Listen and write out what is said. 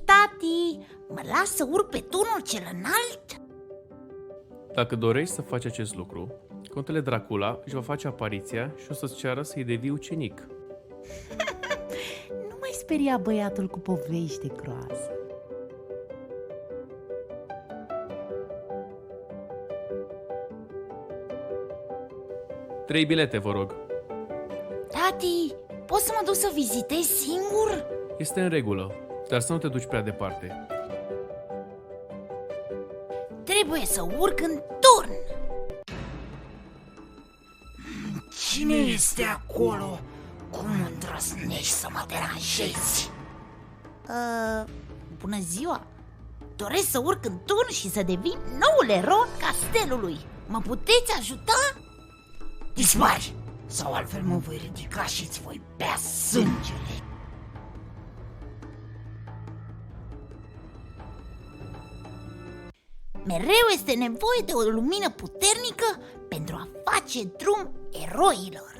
Tati, mă las să urc pe turnul cel înalt? Dacă dorești să faci acest lucru, Contele Dracula își va face apariția și o să-ți ceară să-i devii ucenic. Nu mai speria băiatul cu povești de groază. Trei bilete, vă rog. Tati, poți să mă duc să vizitez singur? Este în regulă, dar să nu te duci prea departe. Trebuie să urc în turn. Cine este acolo? Cum îndrăznești să mă deranjezi? Bună ziua! Doresc să urc în turn și să devin noul erou castelului. Mă puteți ajuta? Dispari! Sau altfel mă voi ridica și îți voi bea sângele. Mereu este nevoie de o lumină puternică pentru a face drum eroilor.